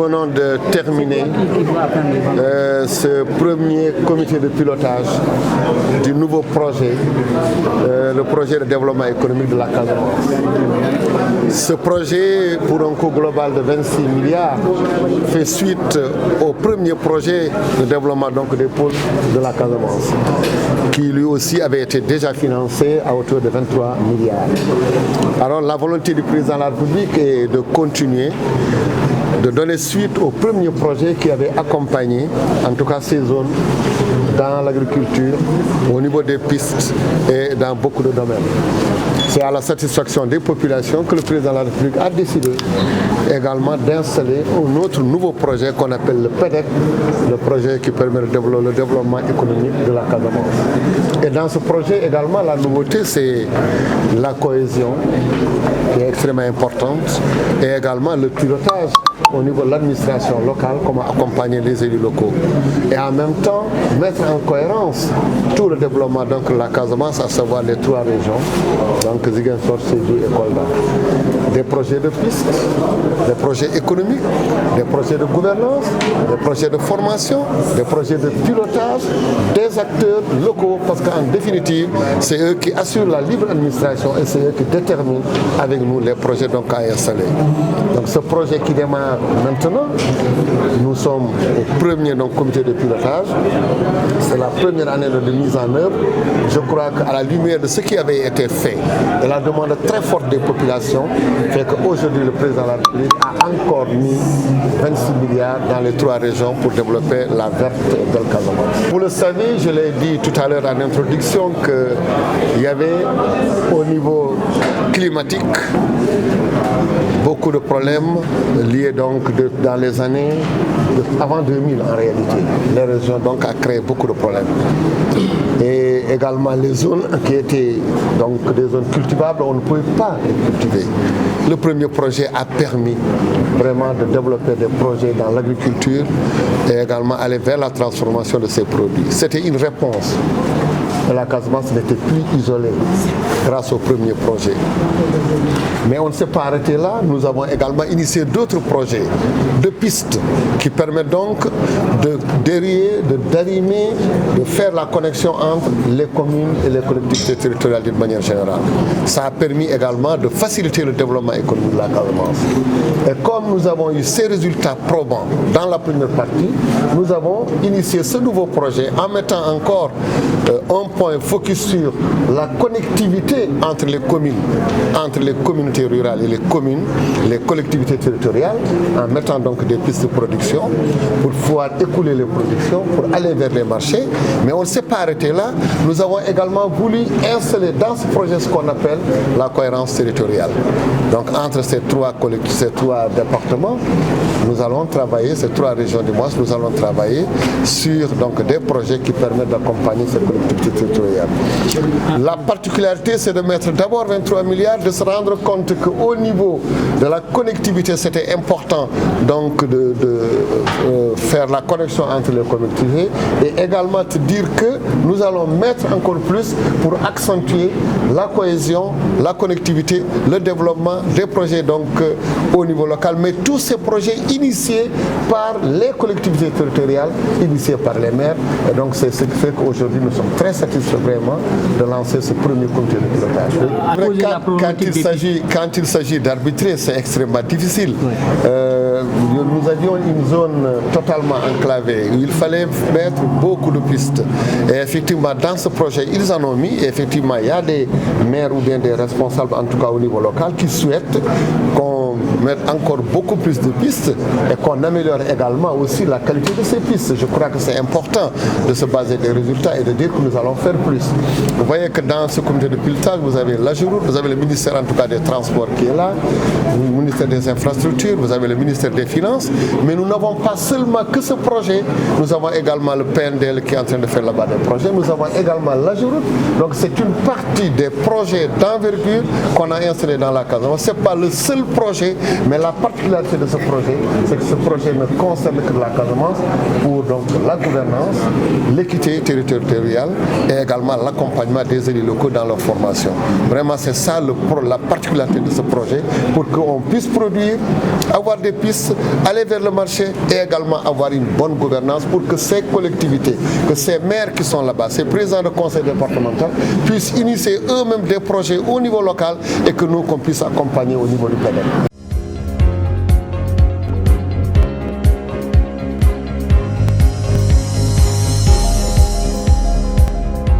venons de terminer ce premier comité de pilotage du nouveau projet, le projet de développement économique de la Casamance. Ce projet, pour un coût global de 26 milliards, fait suite au premier projet de développement donc, des pôles de la Casamance, qui lui aussi avait été déjà financé à hauteur de 23 milliards. Alors la volonté du président de la République est de continuer, de donner suite au premier projet qui avait accompagné, en tout cas ces zones, dans l'agriculture, au niveau des pistes et dans beaucoup de domaines. C'est à la satisfaction des populations que le président de la République a décidé également d'installer un autre nouveau projet qu'on appelle le PEDEC, le projet qui permet le développement économique de la Casamance. Et dans ce projet également, la nouveauté, c'est la cohésion, qui est extrêmement importante, et également le pilotage au niveau de l'administration locale, comment accompagner les élus locaux. Et en même temps, mettre en cohérence tout le développement de la Casamance, à savoir les trois régions, donc Ziguinchor, Sédhiou et Kolda. Des projets de pistes, des projets économiques, des projets de gouvernance, des projets de formation, des projets de pilotage, des acteurs locaux, parce qu'en définitive, c'est eux qui assurent la libre administration et c'est eux qui déterminent avec nous les projets donc à installer. Donc ce projet qui démarre maintenant, nous sommes au premier donc, comité de pilotage. C'est la première année de mise en œuvre. Je crois qu'à la lumière de ce qui avait été fait et la demande très forte des populations, fait qu'aujourd'hui le président de la République a encore mis 26 milliards dans les trois régions pour développer la verte del Casamance. Vous le savez, je l'ai dit tout à l'heure en introduction, qu'il y avait au niveau climatique beaucoup de problèmes liés donc dans les années avant 2000 en réalité. Les régions donc a créé beaucoup de problèmes. Et également les zones qui étaient donc des zones cultivables, on ne pouvait pas les cultiver. Le premier projet a permis vraiment de développer des projets dans l'agriculture et également aller vers la transformation de ces produits. C'était une réponse. La Casamance n'était plus isolée grâce au premier projet. Mais on ne s'est pas arrêté là. Nous avons également initié d'autres projets de pistes qui permettent donc de dérier, d'arrimer, de faire la connexion entre les communes et les collectivités territoriales d'une manière générale. Ça a permis également de faciliter le développement économique de la Casamance. Et comme nous avons eu ces résultats probants dans la première partie, nous avons initié ce nouveau projet en mettant encore un point focus sur la connectivité entre les communes, entre les communautés rurales et les communes, les collectivités territoriales, en mettant donc des pistes de production pour pouvoir écouler les productions, pour aller vers les marchés. Mais on ne s'est pas arrêté là. Nous avons également voulu installer dans ce projet ce qu'on appelle la cohérence territoriale. Donc entre ces trois départements, nous allons travailler, ces trois régions du moins, nous allons travailler sur donc, des projets qui permettent d'accompagner ces collectivités territoriales. La particularité, c'est de mettre d'abord 23 milliards, de se rendre compte qu'au niveau de la connectivité, c'était important donc de faire la connexion entre les collectivités et également te dire que nous allons mettre encore plus pour accentuer la cohésion, la connectivité, le développement des projets donc au niveau local, mais tous ces projets initiés par les collectivités territoriales, initiés par les maires. Et donc c'est ce qui fait qu'aujourd'hui nous sommes très satisfaits vraiment de lancer ce premier comité de pilotage. Quand il s'agit d'arbitrer, c'est extrêmement difficile. Oui. Nous avions une zone totalement enclavée où il fallait mettre beaucoup de pistes. Et effectivement, dans ce projet, ils en ont mis. Et effectivement, il y a des maires ou bien des responsables, en tout cas au niveau local, qui souhaitent qu'on mette encore beaucoup plus de pistes et qu'on améliore également aussi la qualité de ces pistes. Je crois que c'est important de se baser des résultats et de dire que nous allons faire plus. Vous voyez que dans ce comité de pilotage, vous avez l'AGEROUTE, vous avez le ministère en tout cas des Transports qui est là, le ministère des Infrastructures, vous avez le ministère des Finances, mais nous n'avons pas seulement que ce projet, nous avons également le PNDL qui est en train de faire là-bas des projets, nous avons également l'AGEROUTE, donc c'est une partie des projets d'envergure qu'on a installés dans la Casamance. Ce n'est pas le seul projet projet, mais la particularité de ce projet, c'est que ce projet ne concerne que la Casamance pour donc la gouvernance, l'équité territoriale et également l'accompagnement des élus locaux dans leur formation. Vraiment, c'est ça la particularité de ce projet, pour qu'on puisse produire, avoir des pistes, aller vers le marché et également avoir une bonne gouvernance pour que ces collectivités, que ces maires qui sont là-bas, ces présidents de conseil départemental puissent initier eux-mêmes des projets au niveau local et que nous, qu'on puisse accompagner au niveau du PDM.